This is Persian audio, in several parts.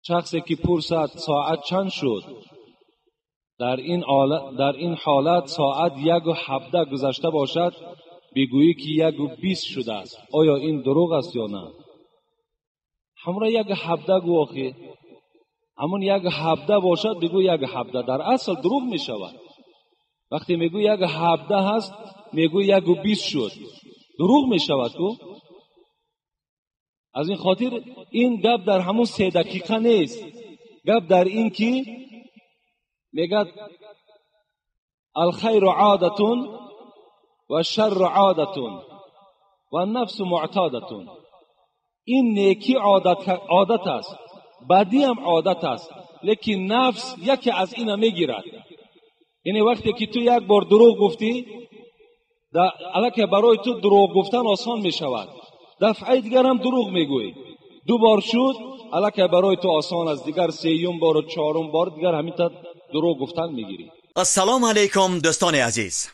شخصی که پرسد ساعت چند شد، در این حالت ساعت 1:17 گذشته باشد، بگویی که 1:20 شده است. آیا این دروغ است یا نه؟ همراه 1:17 گو آخی، همون 1:17 باشد بگو 1:17، در اصل دروغ می شود. وقتی میگو 1:17 هست میگو 1:20 شد، دروغ می شود. تو از این خاطر این گپ در همون 3 دقیقه نیست، گپ در این که میگد الخیر عادتون و الشر عادتون و النفس معتادتون. این نیکی عادت است، بدی هم عادت است، لیکن نفس یکی از اینا میگیرد. یعنی وقتی که تو یک بار دروغ گفتی، الکی برای تو دروغ گفتن آسان می شود، دفعه دیگر هم دروغ میگویی، 2 بار شد الکی برای تو آسان است، دیگر 3م بار و 4م بار دیگر همین دروغ گفتن میگیری. السلام علیکم دوستان عزیز.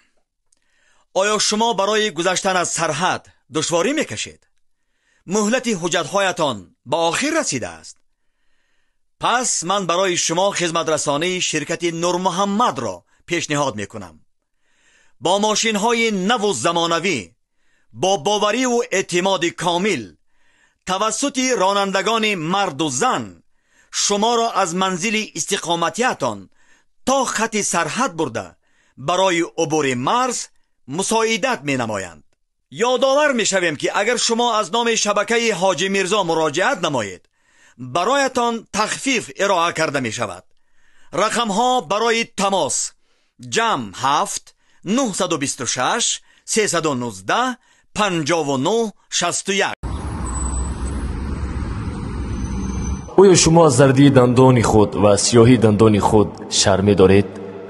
آیا شما برای گذشتن از سرحد دشواری میکشید؟ مهلت حجت‌هایتان به آخر رسیده است. پس من برای شما خدمت رسانی شرکت نور محمد را پیشنهاد میکنم. با ماشین‌های نو و زمانوی، با باوری و اعتماد کامل، توسط رانندگان مرد و زن شما را از منزل استقامتیتان تا خط سرحد برده برای عبور مرز مساعدت می نمایند. یادآور می شویم که اگر شما از نام شبکه حاجی میرزا مراجعت نمایید، برایتان تخفیف ارائه کرده می شود. رقم ها برای تماس: جمع 7 926 319 59 61. آیا شما از زردی دندان خود و سیاهی دندان خود شرم دارید؟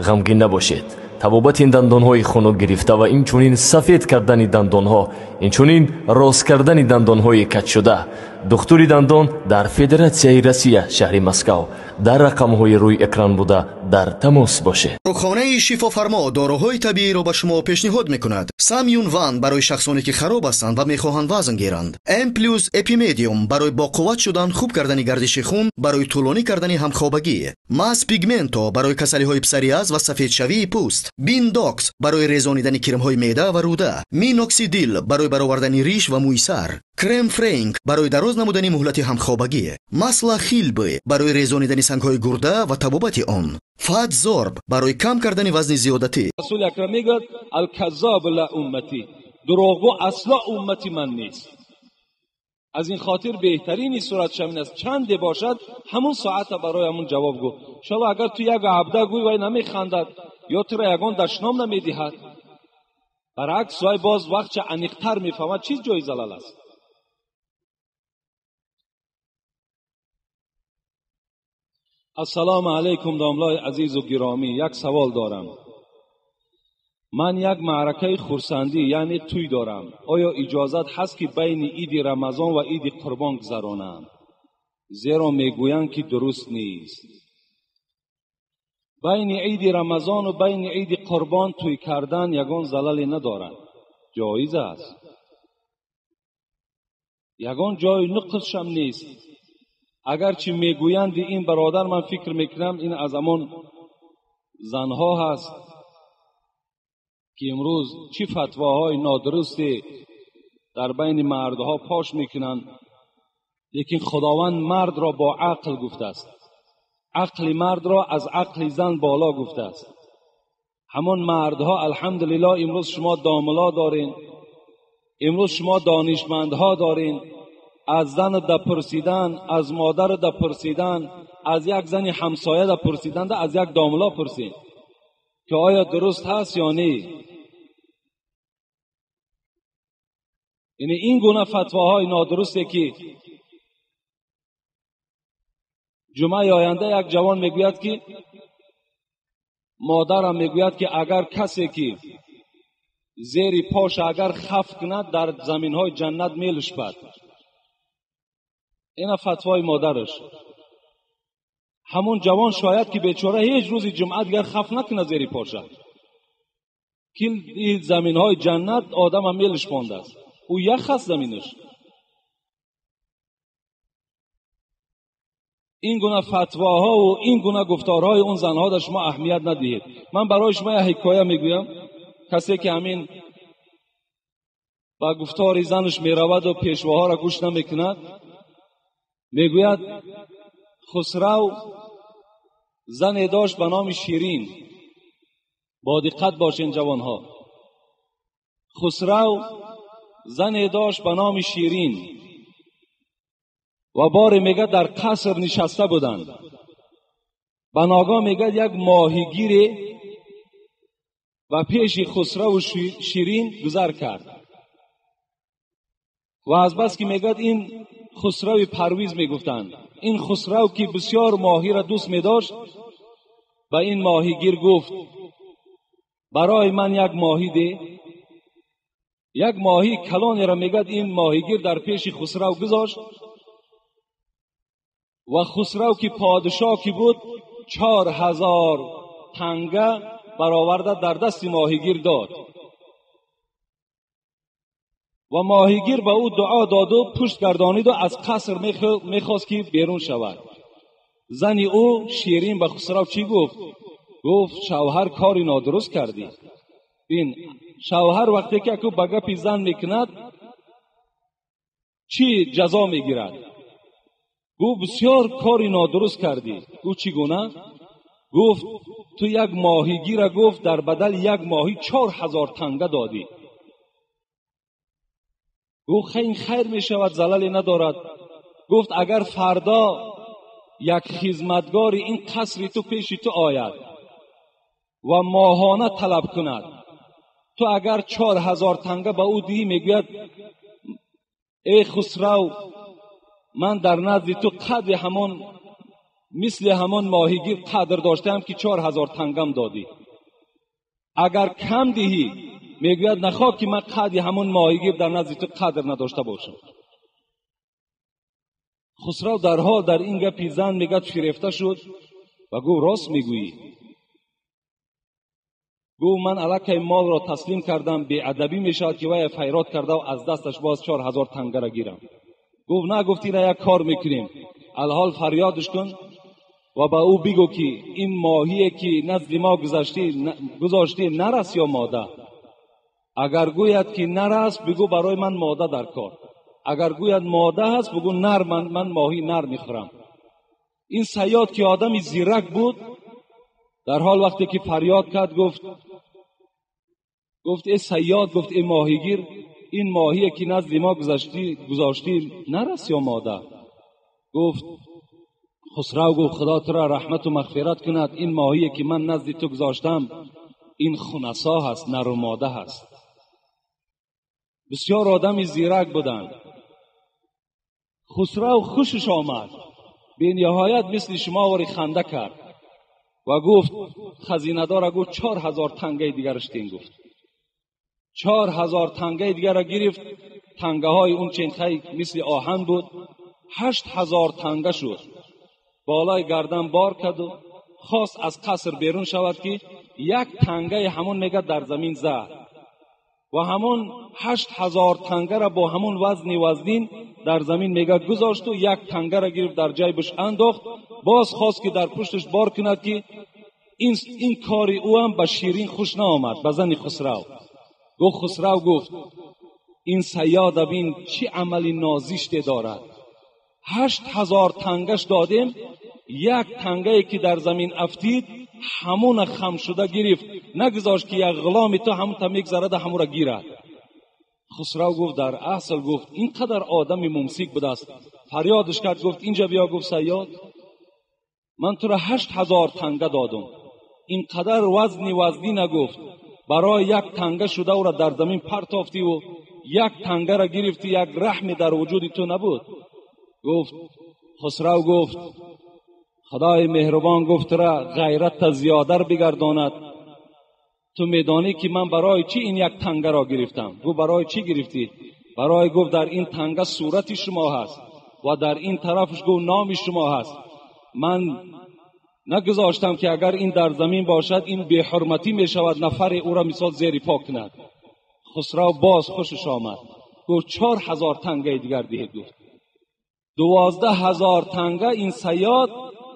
غمگین نباشید. طبابت این دندانهای خنک گرفته و این چونین سفید کردن دندانها، این چونین راست کردن دندانهای کج شده، دکتر دندان در فدراسیای روسیه شهر مسکو در رقم‌های روی اکران بوده در تماس باشه. رخانه شفا فرما داروهای طبیعی را به شما پیشنهاد میکند. سامیون وان برای شخصانی که خراب هستند و میخواهند وزن گیرند. ام پلوس اپیمدیوم برای با قوت شدن، خوب کردن گردش خون، برای طولانی کردن همخوابگی. ماس پیگمنتو برای کسلی های پسریاز و سفید شوی پوست. بیندوکس برای ریزانیدن کرم های معده و روده. مینوکسیدیل برای برآوردن ریش و موی سر. کرم فرانک برای دراز نمودن مهلت همخوابگی. ماسلا خیلبی برای ریزانیدن سنگ‌های گرده و تبابت آن. فات زورب برای کم کردن وزن زیادتی. رسول اکرم میگه الکذاب لا امتی، دروغگو اصلا امتی من نیست. از این خاطر بهترین صورت شمین است چند باشد همون ساعت برای همون جواب گو. انشاءالله اگر تو 1:17 گوی وای نمیخندد یا تو را یگان دشنام نمیدهد، برعکس وای باز وقت چه انیقتر میفهمد چیز جای زلال است. السلام علیکم داملای عزیز و گرامی. یک سوال دارم. من یک معرکه خرسندی یعنی توی دارم. آیا اجازت هست که بین عید رمضان و عید قربان گذرانم؟ زیرا میگویند که درست نیست. بین عید رمضان و بین عید قربان توی کردن یگان زلالی ندارد، جایز است. یگان جای نقصش هم نیست. اگرچه میگویند این برادر، من فکر میکنم این از همان زنها هست که امروز چی فتواهای نادرستی در بین مردها پاش میکنند، لیکن خداوند مرد را با عقل گفته است، عقل مرد را از عقل زن بالا گفته است. همان مردها الحمدلله امروز شما داملا دارین، امروز شما دانشمندها دارین. از زن در پرسیدن، از مادر در پرسیدن، از یک زن همسایه در پرسیدن، از یک داملا پرسین که آیا درست هست یا نه. یعنی این گونه فتواهای نادرسته که جمعه آینده یک جوان میگوید که مادرم میگوید که اگر کسی که زیر پاش اگر خف کند در زمینهای جنت میلش بد. این فتوای مادرش. همون جوان شاید که بیچاره هیچ روز جمعه دیگر خف نکنه زیر پاشه، که این زمینهای جنت آدم هم میلش مانده است، او یک خست زمینش. این گونه فتواها و این گونه گفتارهای اون زنها در شما اهمیت ندهید. من برای شما یک حکایه میگویم. کسی که همین با گفتار زنش میرود و پیشواها را گوش نمیکند، میگوید خسرو زنی داشت به نام شیرین. با دقت باشین جوانها. خسرو زنی داشت به نام شیرین و بار میگه در قصر نشسته بودند. به ناگاه میگه یک ماهیگیر و پیش خسرو و شیرین گذر کرد و از بس که میگه این خسرو پرویز میگفتند. این خسرو که بسیار ماهی را دوست میداشت و این ماهیگیر گفت برای من یک ماهی ده. یک ماهی کلانی را میگه این ماهیگیر در پیش خسرو گذاشت و خسرو که پادشاه کی بود 4000 تنگه برآورده در دست ماهیگیر داد و ماهیگیر به او دعا داد و پشت گردانید و از قصر میخواست که بیرون شود. زنی او شیرین به خسرو چی گفت؟ گفت شوهر کاری نادرست کردی. این شوهر وقتی که اکو به گپ زن میکند چی جزا میگیرد؟ گفت بسیار کاری نادرست کردی. گفت چی گونه؟ گفت تو یک ماهیگیر گفت در بدل یک ماهی 4000 تنگه دادی. گفت این خیر می شود، زلالی ندارد. گفت اگر فردا یک خدمتگاری این قصر تو پیش تو آید و ماهانه طلب کند، تو اگر 4000 تنگه به او دی، میگوید ای خسرو من در نزد تو قدر همان مثل همان ماهیگیر قدر داشتم که 4000 تنگم دادی. اگر کم دهی میگوید نخواه که من قدر همون ماهیگیر در نزد تو قدر نداشته باشم. خسرو در حال در این گپی زن میگه شگفته شد و گفت راست میگویی. گفت من الکی مال را تسلیم کردم، بی ادبی میشود که وی خیرات کرده و از دستش باز 4000 تنگه را گیرم. گفت نه، گفتی را یک کار میکنیم، الحال فریادش کن و با او بگو که این ماهی که نزد ما گذاشتی نرس یا ماده. اگر گوید که نرس بگو برای من ماده در کار. اگر گوید ماده هست بگو نر، من ماهی نر میخورم. این صیاد که آدمی زیرک بود در حال وقتی که فریاد کرد گفت ای صیاد، گفت ای ماهیگیر، این ماهی که نزد ما گذاشتی نرس یا ماده؟ گفت خسرو گفت خدا تو را رحمت و مغفرت کند، این ماهی که من نزد تو گذاشتم این خنثا هست، نر و ماده هست. بسیار آدمی زیرک بودند. خسرو خوشش آمد، به نهایت مثل شما وری خنده کرد و گفت خزینه دار گفت 4000 تنگه دیگرش دین. گفت 4000 تنگه دیگر را گرفت. تنگه های اون چنخه مثل آهن بود. 8000 تنگه شد. بالای گردن بار کرد و خواست از قصر بیرون شود که یک تنگه همون میگه در زمین زد و همون 8000 تنگه را با همون وزنین در زمین میگه گذاشت و یک تنگه را گرفت در جیبش انداخت. باز خواست که در پشتش بار کند که این کاری او هم به شیرین خوش نآمد، به زن خسرو. خسرو گفت این صیاد بین چی عملی نازشتی دارد. 8000 تنگش دادیم، یک تنگه که در زمین افتید همون خم شده گرفت، نگذاشت که یک غلام تو همون تا میگذرد همون را گیرد. خسرو گفت در اصل گفت اینقدر آدمی ممسک بوده است. فریادش کرد گفت اینجا بیا. گفت صیاد من تو را 8000 تنگه دادم، اینقدر وزنی نگفت، برای یک تنگه شده او را در زمین پرتافتی و یک تنگه را گرفتی، یک رحمی در وجود تو نبود. گفت خسرو گفت خدای مهربان گفت را غیرت تا زیادر بگرداند. تو میدانی که من برای چی این یک تنگه را گرفتم؟ گفت برای چی گرفتی؟ برای گفت در این تنگه صورت شما هست و در این طرفش گفت نام شما هست. من نگذاشتم که اگر این در زمین باشد این بی حرمتی می شود، نفر او را مثال زیر پا کند. خسرو باز خوشش آمد، گفت 4000 تنگه دیگر دهید. گفت 12,000 تنگه این صیاد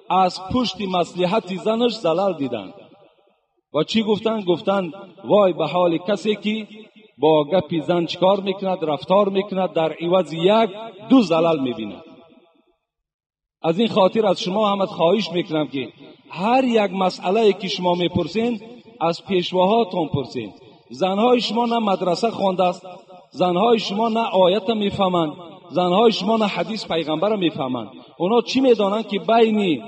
از پشت مصلحت زنش زلال دیدند و چی گفتند؟ گفتند وای به حال کسی که با گپی زن چکار میکند، رفتار میکند، در عوض 1-2 زلال میبیند. از این خاطر از شما هم خواهش میکنم که هر یک مسئله که شما میپرسین از پیشواهاتون پرسین. زنهای شما نه مدرسه خوانده است، زنهای شما نه آیت میفهمند، زنهای شما نه حدیث پیغمبر میفهمند. اونا چی میدانند که بین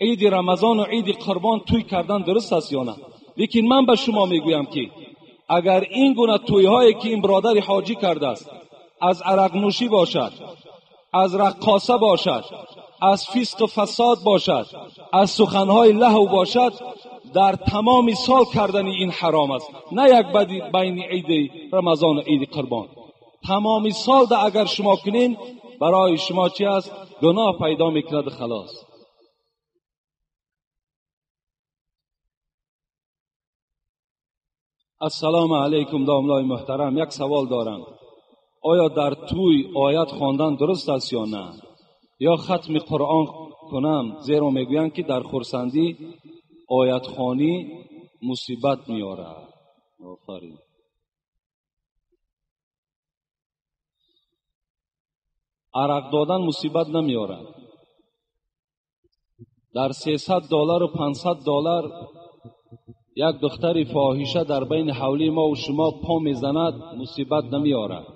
عید رمضان و عید قربان توی کردن درست است یا نه؟ لیکن من به شما میگویم که اگر این گونه توی‌هایی که این برادر حاجی کرده است، از عرق نوشی باشد، از رقاصه باشد، از فسق و فساد باشد، از سخنهای لهو باشد، در تمام سال کردن این حرام است، نه یک بین عید رمضان و عید قربان. تمام سال ده اگر شما کنین برای شما چی است؟ گناه پیدا میکند. خلاص. السلام علیکم داملای محترم، یک سوال دارم. آیا در توی آیت خواندن درست است یا نه؟ یا ختم قرآن کنم؟ زیرا میگویند که در خرسندی آیت خوانی مصیبت میاره. آفرین. عرق دادن مصیبت نمیاره. در $300 و $500 یک دختر فاحشه در بین حولی ما و شما پا میزند، مصیبت نمیاره.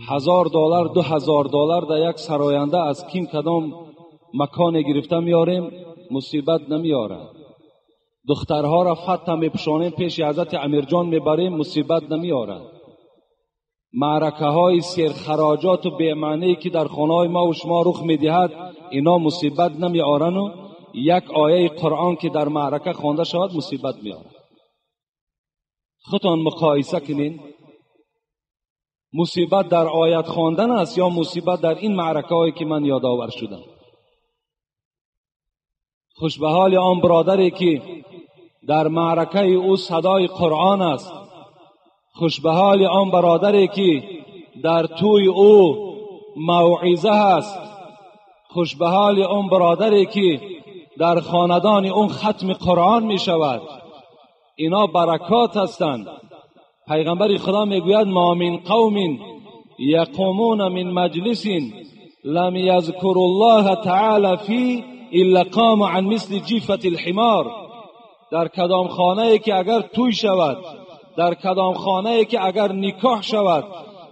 $1,000 $2,000 در یک سراینده از کیم کدام مکان گرفته میاریم، مصیبت نمیاره. دخترها را فتح میپشانیم پیش حضرت امیرجان میبریم، مصیبت نمیاره. معرکه های سیر خراجات و بی‌معنی که در خانه های ما و شما رخ میدهد، اینا مصیبت نمیارن و یک آیه قرآن که در معرکه خوانده شود مصیبت میاره. خودتان مقایسه کنین، مصیبت در آیت خواندن است یا مصیبت در این معرکه هایی که من یادآور شدم؟ خوش به حال آن برادری که در معرکه او صدای قرآن است، خوش به حال آن برادری که در توی او موعظه است، خوش به حال آن برادری که در خاندان اون ختم قرآن می شود. اینا برکات هستند. پیغمبر خدا میگوید ما من قوم یقومون من مجلس لم یذکروا الله تعالی فی الا قام عن مثل جیفة الحمار. در کدام خانه ای که اگر توی شود، در کدام خانه ای که اگر نکاح شود،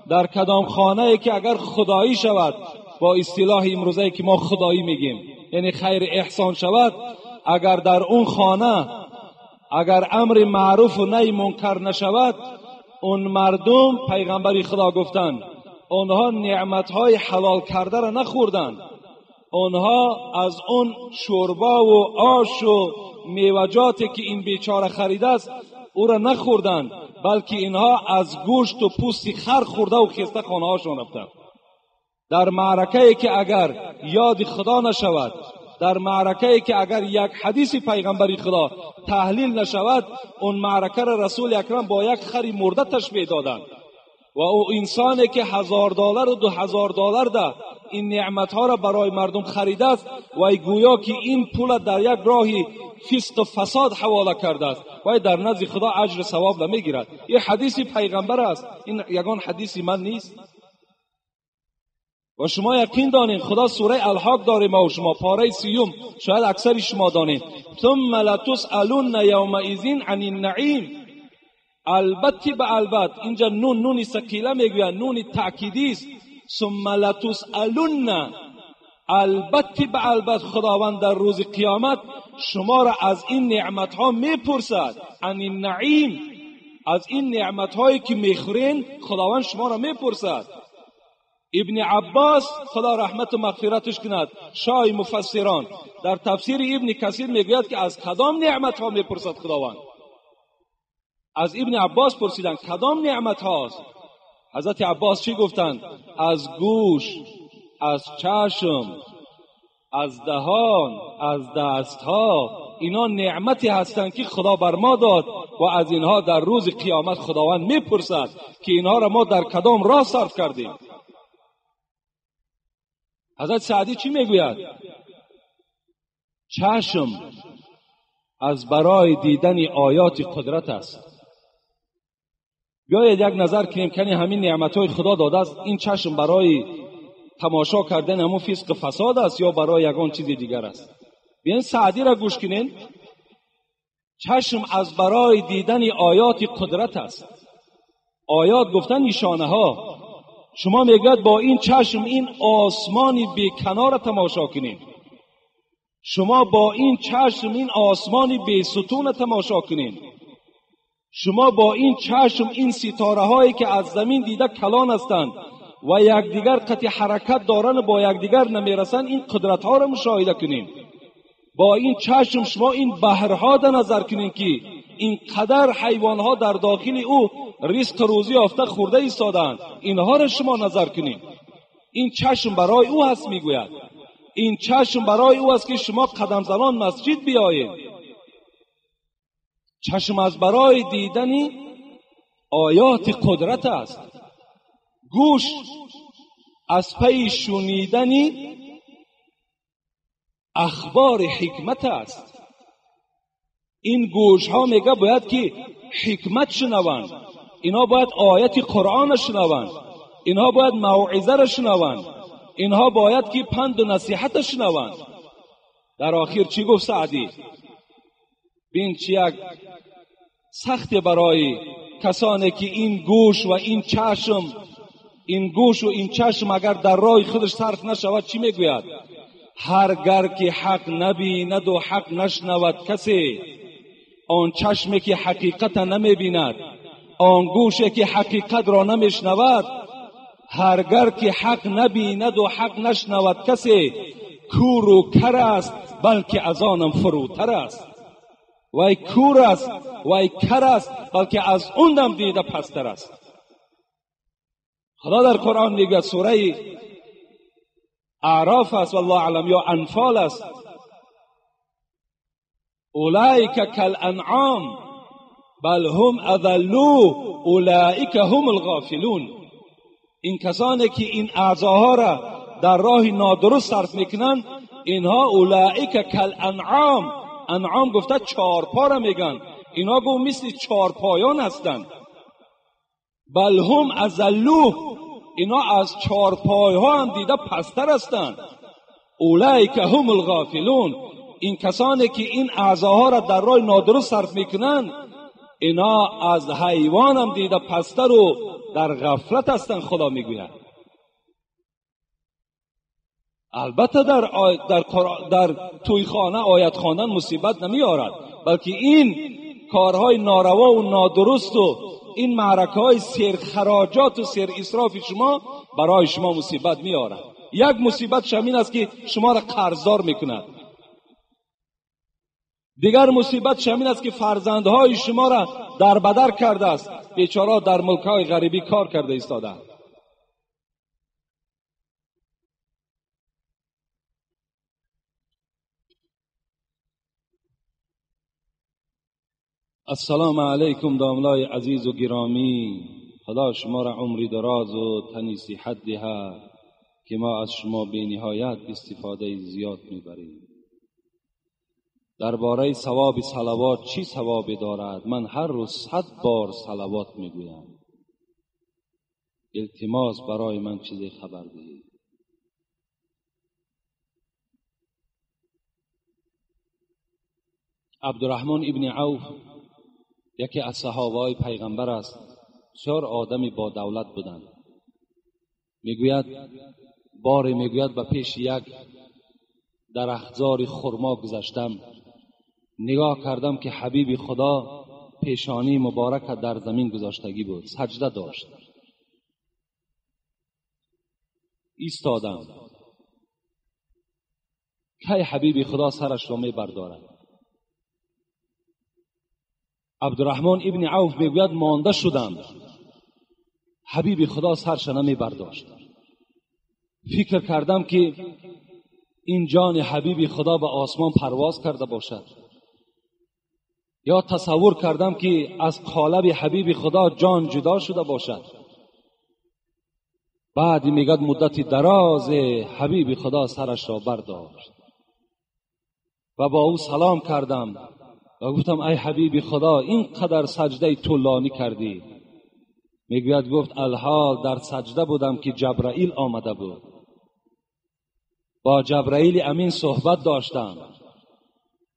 در کدام خانه ای که اگر خدایی شود، با اصطلاح امروزه که ما خدایی میگیم یعنی خیر احسان شود، اگر در اون خانه اگر امر معروف و نهی منکر نشود، اون مردم پیغمبر خدا گفتند اونها نعمتهای حلال کرده را نخوردند، اونها از اون شوربا و آش و میوجاتی که این بیچاره خریده است او را نخوردند، بلکه اینها از گوشت و پوست خر خورده و خسته خانه هاشون رفتند. در معرکه‌ای که اگر یاد خدا نشود، در معرکه‌ای که اگر یک حدیث پیغمبری خدا تحلیل نشود، اون معرکه را رسول اکرم با یک خری مرده تشبیه دادند و او انسانی که $1,000 و $2,000 ده این نعمتها را برای مردم خریده است و گویا که این پول در یک راهی فسق و فساد حواله کرده است و در نزد خدا اجر ثواب نمیگیرد. این حدیث پیغمبر است، این یگان حدیث من نیست. و شما یقین دانید خدا سوره الحاق داره، ما و شما پاره 30 شاید اکثر شما دانید ثم لتسألن یومئذ عن النعیم. البته به البته اینجا نون ثقیله میگوید، نون تأکیدی است. ثم لتسألن، البته به البته خداوند در روز قیامت شما را از این نعمتها میپرسد. عن النعیم، از این نعمتهایی که میخورین خداوند شما را میپرسد. ابن عباس خدا رحمت و مغفرتش کند، شاه مفسران، در تفسیر ابن کثیر میگوید که از کدام نعمت ها میپرسد خداوند. از ابن عباس پرسیدند کدام نعمت هاست؟ حضرت عباس چی گفتند؟ از گوش، از چشم، از دهان، از دست ها. اینا نعمتی هستند که خدا بر ما داد و از اینها در روز قیامت خداوند میپرسد که اینها را ما در کدام راه صرف کردیم. حضرت سعدی چی میگوید؟ چشم از برای دیدن آیات قدرت است. بیایید یک نظر کنیم کنی همین نعمتهای خدا داده است، این چشم برای تماشا کردن همون فسق فساد است یا برای یگان چیز دیگر است؟ بیاین سعدی را گوش کنین. چشم از برای دیدن آیات قدرت است. آیات گفتن نشانه ها. شما میگوید با این چشم این آسمانی بیکنار تماشا کنین، شما با این چشم این آسمانی بی ستون تماشا کنین، شما با این چشم این ستاره هایی که از زمین دیده کلان هستند و یکدیگر قطع حرکت دارن با یکدیگر نمیرسن، این قدرت ها را مشاهده کنین. با این چشم شما این بحرها را نظر کنین که اینقدر حیوان ها در داخل او رزق روزی یافته خورده ایستادند، اینها را شما نظر کنین. این چشم برای او هست. میگوید این چشم برای او است که شما قدم زنان مسجد بیایید. چشم از برای دیدن آیات قدرت است. گوش از پی شنیدن اخبار حکمت است. این گوش ها میگه باید که حکمت شنوند، اینها باید آیت قرآن شنوند، اینها باید موعظه را شنوند، اینها باید که پند و نصیحت شنوند. در آخر چی گفت سعدی؟ بین چی یک سخت برای کسانی که این گوش و این چشم، این گوش و این چشم اگر در راه خودش صرف نشود، چی میگوید؟ هرگر که حق نبیند و حق نشنود کسی، آن چشمی که حقیقت نمیبیند، آن گوشی که حقیقت را نمیشنود، هرگر که حق نبیند و حق نشنود کسی، کور و کر است بلکه از آنم فروتر است. وای کور است، وای کر است، بلکه از اونم دیده پستر است. خدا در قرآن میگه، سوره اعراف است والله اعلم یا انفال است، اولئک کالانعام بل هم اضلوا اولئک هم الغافلون. این کسانی که این اعضاها را در راه نادرست صرف میکنن، اینها اولئک کالانعام، انعام گفته چارپا را میگن، اینها گو مثل چارپایان هستند. بل هم اضلوا، اینا از چارپایها هم دیده پستر هستند. اولئک هم الغافلون، این کسانی که این اعضاها را در راه نادرست صرف میکنن، اینا از حیوان هم دیده پستر و در غفلت هستند. خدا میگوید البته در تویخانه آیت خواندن مصیبت نمیارد، بلکه این کارهای ناروا و نادرست و این معرکه های سیر خراجات و سیر اسراف شما برای شما مصیبت میارد. یک مصیبت شمین است که شما را قرضدار میکند، دیگر مصیبت شمین است که فرزندهای شما را در بدر کرده است، بیچاره در ملکهای غریبی کار کرده ایستاده. السلام علیکم داملای عزیز و گرامی، خدا شما را عمری دراز و تنی صحت دهد که ما از شما بی نهایت استفاده زیاد میبریم. درباره ثواب صلوات چی ثوابی دارد؟ من هر روز 100 بار صلوات میگویم. التماس برای من چیزی خبر دهید. عبدالرحمن ابن عوف یکی از صحابه پیغمبر است، بسیار آدمی با دولت بودند. میگوید باری میگوید به پیش یک درختزار خرما گذشتم، نگاه کردم که حبیب خدا پیشانی مبارک در زمین گذاشتگی بود، سجده داشت. ایستادم که حبیب خدا سرش را می بردارد. عبدالرحمن ابن عوف میگوید مانده شدم، حبیب خدا سرش نمی برداشت. فکر کردم که این جان حبیب خدا به آسمان پرواز کرده باشد، یا تصور کردم که از قالب حبیب خدا جان جدا شده باشد. بعد میگد مدت دراز حبیب خدا سرش را برداشت و با او سلام کردم و گفتم ای حبیب خدا اینقدر سجده طولانی کردی؟ میگوید گفت الحال در سجده بودم که جبرائیل آمده بود، با جبرائیل امین صحبت داشتم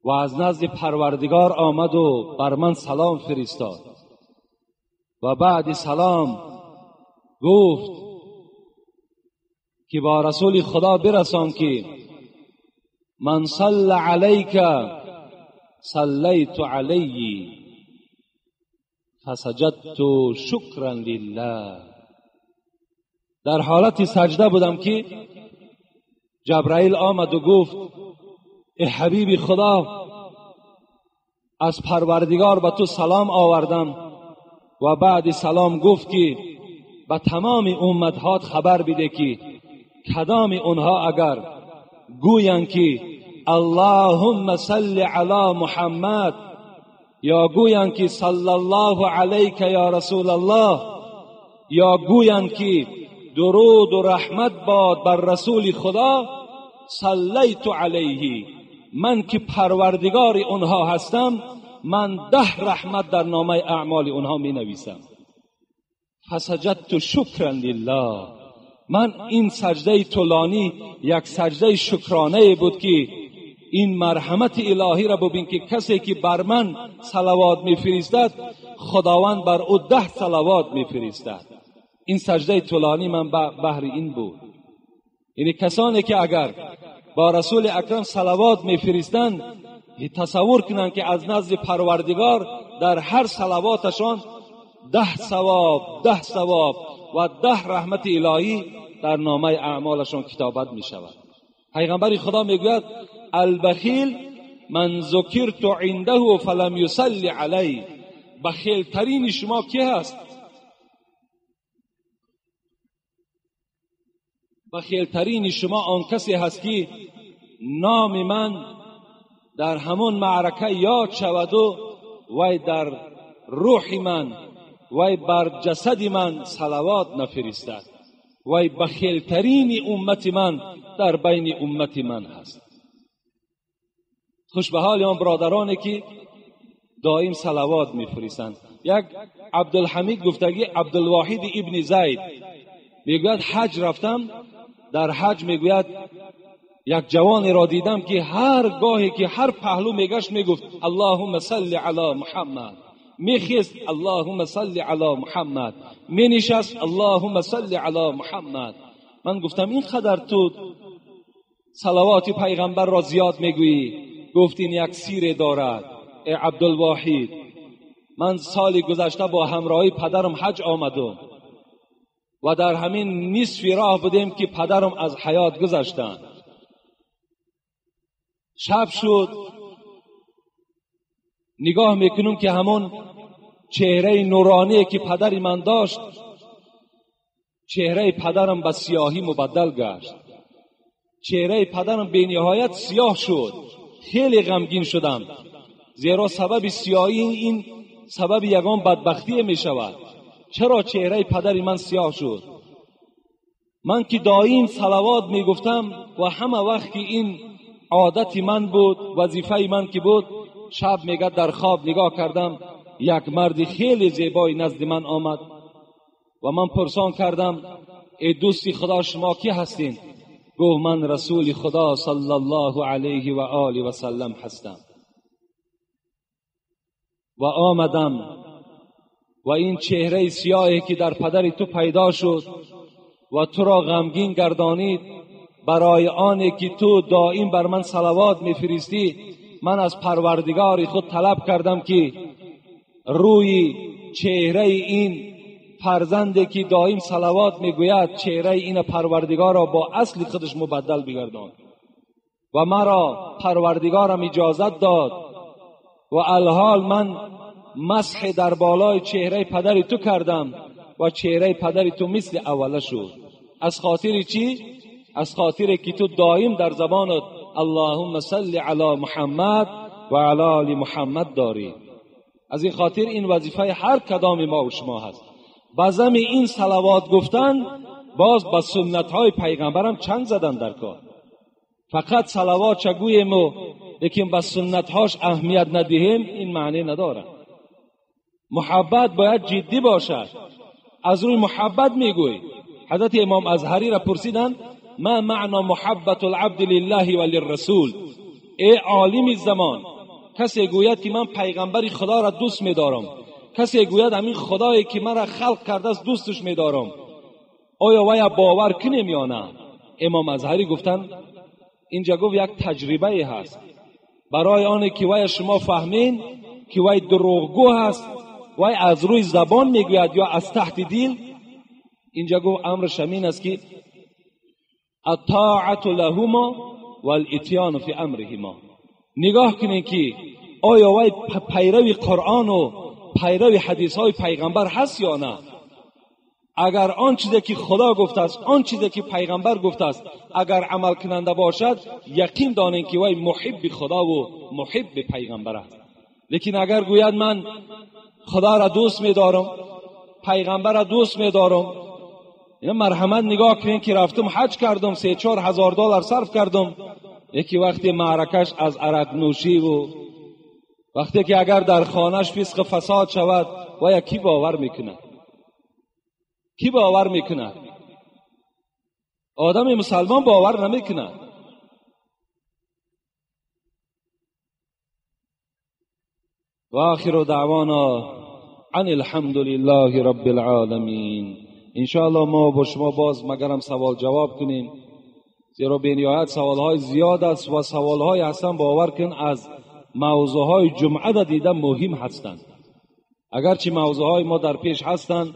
و از نزد پروردگار آمد و بر من سلام فرستاد و بعد سلام گفت که با رسول خدا برسان که من صلی علیک صلیت علیه فسجدت شکرا لله. در حالت سجده بودم که جبرائیل آمد و گفت ای حبیب خدا، از پروردگار به تو سلام آوردم و بعد سلام گفت که به تمام امتهات خبر بده که کدام اونها اگر گویند که اللهم صل علی محمد یا گویند که صلی الله علیک یا رسول الله یا گویند که درود و رحمت باد بر رسول خدا، صلیت علیه، من که پروردگار اونها هستم من 10 رحمت در نامه اعمال اونها می نویسم. فسجدت شکرا لله. من این سجده طولانی یک سجده شکرانه بود که این مرحمت الهی را ببین که کسی که بر من صلوات میفرستد خداوند بر او 10 صلوات میفرستد. این سجده طولانی من بهر این بود. یعنی کسانی که اگر با رسول اکرم صلوات میفرستند تصور کنند که از نزد پروردگار در هر صلواتشان 10 ثواب 10 ثواب و 10 رحمت الهی در نامه اعمالشان کتابت می شود. پیغمبر خدا میگوید البخیل من ذکرت عنده فلم یصلی علی. بخیل ترین شما کی هست؟ بخیل ترین شما آن کسی هست که نام من در همون معرکه یاد شود و وی در روح من وی بر جسد من صلوات نفرستد. وی بخیل ترین امت من در بین امت من هست. خوش به حال آن برادرانی که دائم صلوات میفرستند. یک عبدالحمید گفتگی عبدالواحد ابن زید میگوید حج رفتم، در حج میگوید یک جوان را دیدم که هر گاهی که هر پهلو میگشت میگفت اللهم صل علی محمد، میخیست اللهم صل علی محمد، مینشست اللهم صل علی محمد. من گفتم این قدر تو صلوات پیغمبر را زیاد میگویی؟ گفت این یک سیر دارد ای عبدالواحد. من سال گذشته با همراهی پدرم حج آمدم و در همین نصف راه بودیم که پدرم از حیات گذشتند. شب شد، نگاه میکنم که همون چهره نورانی که پدر من داشت، چهره پدرم به سیاهی مبدل گشت. چهره پدرم به نهایت سیاه شد. خیلی غمگین شدم، زیرا سبب سیاهی این سبب یگان بدبختی می شود. چرا چهره پدر من سیاه شد؟ من که دائم صلوات می گفتم و همه وقت که این عادت من بود، وظیفه من که بود، شب میگه در خواب نگاه کردم یک مرد خیلی زیبای نزد من آمد و من پرسان کردم ای دوستی خدا شما کی هستین؟ گفت من رسول خدا صلی الله علیه و آله و سلم هستم و آمدم و این چهره سیاهی که در پدر تو پیدا شد و تو را غمگین گردانید برای آنی که تو دائم بر من صلوات میفرستی، من از پروردگار خود طلب کردم که روی چهره این فرزندی که دائم صلوات میگوید چهره این پروردگار را با اصل خودش مبدل بگردان و مرا پروردگارم اجازت داد و الحال من مسح در بالای چهره پدر تو کردم و چهره پدر تو مثل اوله شد. از خاطر چی؟ از خاطر که تو دائم در زبانت اللهم صل علی محمد و علی آل محمد داری. از این خاطر این وظیفه هر کدام ما و شما هست. بزم این صلوات گفتن باز با سنت های پیغمبرم چنگ زدن در کار. فقط صلوات چگویم و لیکن با سنت هاش اهمیت ندهیم، این معنی نداره. محبت باید جدی باشد، از روی محبت میگوی. حضرت امام ازهری را پرسیدند ما معنی محبت العبد لله و للرسول؟ ای عالم زمان، کسی گوید که من پیغمبر خدا را دوست می‌دارم، کسی گوید همین خدایی که مرا خلق کرده است دوستش می‌دارم، آیا وی باور کنیم یا نه؟ امام ازهری گفتند اینجا گفت یک تجربه هست برای آنه که وی شما فهمین که وی دروغگو هست، وی از روی زبان میگوید یا از تحت دل. اینجا گفت امرش همین است که الطاعت لهما والاتیان فی امرهما. نگاه کنین که آیا وی پیروی قرآن و پیروی حدیث های پیغمبر هست یا نه. اگر آن چیزی که خدا گفته است، آن چیزی که پیغمبر گفته است اگر عمل کننده باشد، یقین دانین که وی محب خدا و محب پیغمبر است. لیکن اگر گوید من خدا را دوست می‌دارم، پیغمبر را دوست می‌دارم، اینا مرحمت نگاه کنین که رفتم حج کردم، 3-4 هزار دلار صرف کردم، یکی وقتی معرکش از عرق نوشی و وقتی که اگر در خانهش فسق فساد شود، و یکی باور میکنه؟ کی باور میکنه؟ آدم مسلمان باور نمیکنه. و آخر دعوانا عن الحمد لله رب العالمین. انشاءالله ما با شما باز مگرم سوال جواب کنیم، زیرا به نهایت سوالهای زیاد است و سوالهای هستن باور کن از موضوعهای جمعه را دیدن مهم هستند. اگرچه موضوعهای ما در پیش هستند،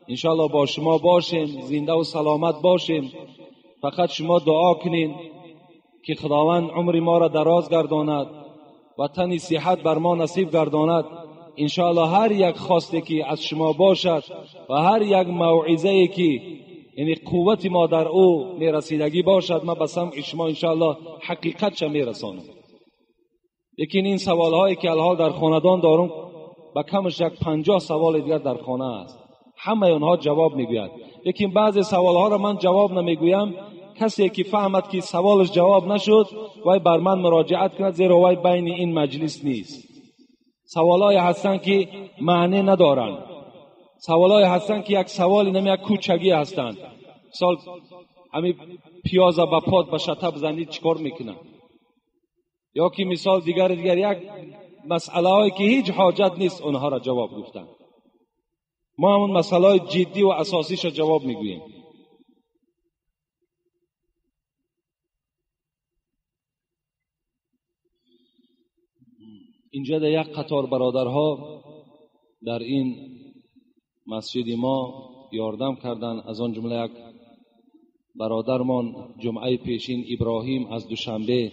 انشاءالله با شما باشیم، زنده و سلامت باشیم. فقط شما دعا کنین که خداوند عمر ما را دراز گرداند و تن صحت بر ما نصیب گرداند. انشاءالله هر یک خواسته که از شما باشد و هر یک موعظه‌ای که یعنی قوت ما در او میرسیدگی باشد، ما به سمع شما انشاءالله حقیقت چه میرسانم. لیکن این سوالهایی که الحال در خاندان دارم، با کمش یک 50 سوال دیگر در خانه است، همه اونها جواب میگوید. لیکن بعضی سوالها را من جواب نمیگویم. کسی که فهمد که سوالش جواب نشد، وای بر من مراجعت کند، زیرا وای بین این مجلس نیست. سوالای هستن که معنی ندارن، سوالای هستن که یک سوالی نمی یک کوچگی هستند. مثال همین پیاز با پات به شطه بزنید چیکار میکنن؟ یا که مثال دیگر یک مسئله هایی که هیچ حاجت نیست اونها را جواب گفتن. ما همون مسئله های جدی و اساسیش را جواب میگوییم. اینجا در یک قطار برادرها در این مسجد ما یاردم کردن. از آن جمله یک برادرمان جمعه پیشین ابراهیم از دوشنبه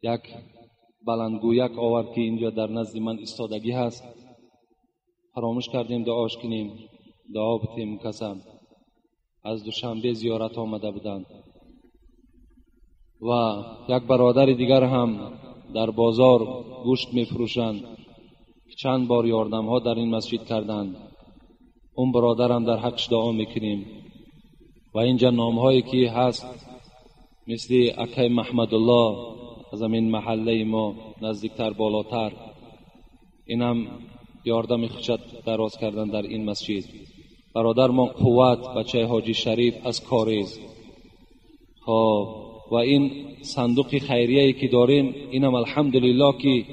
یک بلندگویک آورد که اینجا در نزد من استادگی هست. فراموش کردیم دعاش کنیم، دعا بتیم. کسم از دوشنبه زیارت آمده بودند و یک برادر دیگر هم در بازار گوشت میفروشند، چند بار یاردم ها در این مسجد کردند. اون برادر هم در حقش دعا میکنیم. و اینجا نام هایی که هست مثل اکای محمد الله از همین محله ما نزدیکتر بالاتر، این هم یاردم خودشت دراز کردن در این مسجد. برادر ما قوت بچه حاجی شریف از کاریز. و این صندوق خیریه‌ای که داریم، اینم الحمدلله که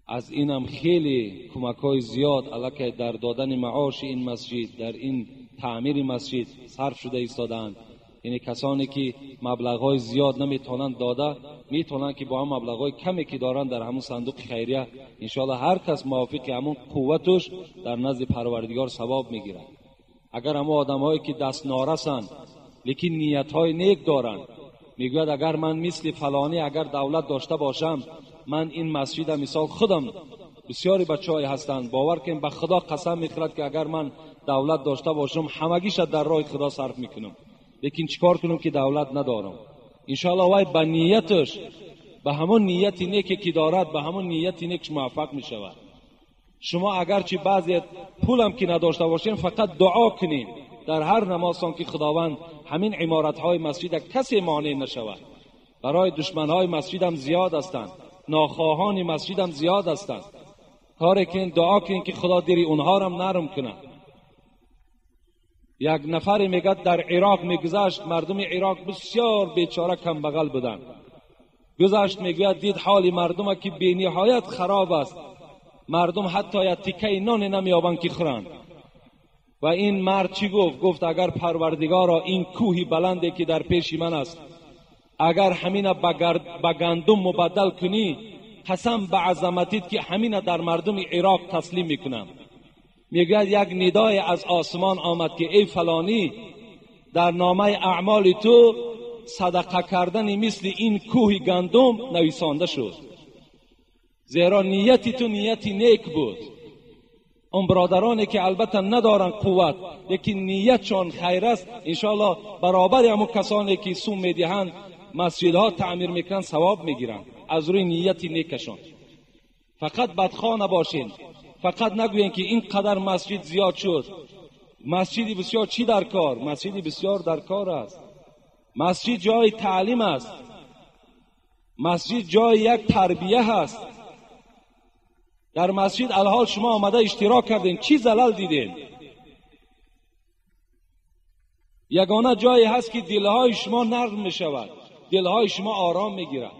از اینم خیلی کمک‌های زیاد علاوه در دادن معاش این مسجد، در این تعمیر مسجد صرف شده ایستادند. یعنی کسانی که مبلغ‌های زیاد نمیتونن داده، میتونن که با هم مبلغ‌های کمی که دارن در همون صندوق خیریه انشاءالله هر کس موافق همون قوتش در نزد پروردگار ثواب میگیرد. اگر هم آدم‌هایی که دست نارسن لیکن نیت‌های نیک دارن، میگوید اگر من مثل فلانی اگر دولت داشته باشم، من این مسجد مثال خودم بسیاری بچه‌ای هستند باور کن به خدا قسم میخورد که اگر من دولت داشته باشم همگیش در راه خدا صرف میکنم. لیکن چیکار کنم که دولت ندارم؟ انشاءالله وای به نیتش، به همون نیت نیکی که دارد، به همون نیت نیکش موفق میشود. شما اگرچه بعضی پولم که نداشته باشین، فقط دعا کنین در هر نمازان که خداوند همین عمارت‌های مسجد کسی مانع نشود. برای دشمن‌های مسجد هم زیاد هستند، ناخواهان مسجد هم زیاد هستند. کاری که دعا کن که خدا دل اونها را نرم کنه. یک نفر میگه در عراق میگذشت، مردم عراق بسیار بیچاره کم بغل بودن. گذشت میگه دید حال مردم که بی نهایت خراب است، مردم حتی یک تیکه نان نمیابند که خورند. و این مرد چی گفت؟ گفت اگر پروردگارا این کوهی بلندی که در پیش من است اگر همین به گندم مبدل کنی، قسم به عظمتیت که همین در مردم عراق تسلیم میکنم. میگه یک ندای از آسمان آمد که ای فلانی، در نامه اعمال تو صدقه کردن مثل این کوه گندم نویسانده شد، زیرا نیتی تو نیتی نیک بود. اون برادرانی که البته ندارن قوت لیکن نیتشان خیر است، انشاءالله برابر همون کسانی که سوم میدهند مسجدها تعمیر میکنن ثواب میگیرن از روی نیت نیکشان. فقط بدخواه نباشین، فقط نگوین که این قدر مسجد زیاد شد. مسجد بسیار چی در کار؟ مسجد بسیار در کار است. مسجد جای تعلیم است، مسجد جای یک تربیه هست. در مسجد الحال شما آمده اشتراک کردین، چی زلال دیدین؟ یگانه جایی هست که دلهای شما نرم می شود، دلهای شما آرام می گیرد.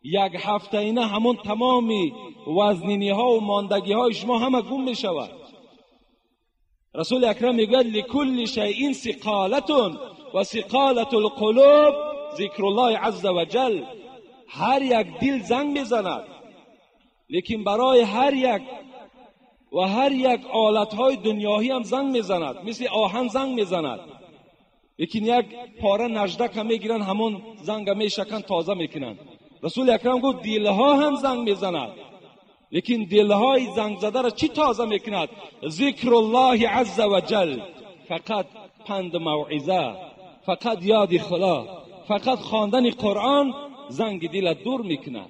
یک هفته اینه همون تمامی وزنینی ها و ماندگی های شما همه گم می شود. رسول اکرم میگه لکل شیء ثقالة و ثقالة القلوب ذکر الله عز و جل. هر یک دل زنگ میزند، لیکن برای هر یک آلت های دنیایی هم زنگ میزند، مثل آهن زنگ میزند. لیکن یک پاره نجدک هم میگیرن همون زنگ میشکن تازه میکنن. رسول اکرم گفت دلها هم زنگ میزند، لیکن دلهای زنگ زده را چی تازه میکند؟ ذکر الله عز و جل. فقط پند موعظه، فقط یاد خدا، فقط خواندن قرآن زنگ دل دور میکند.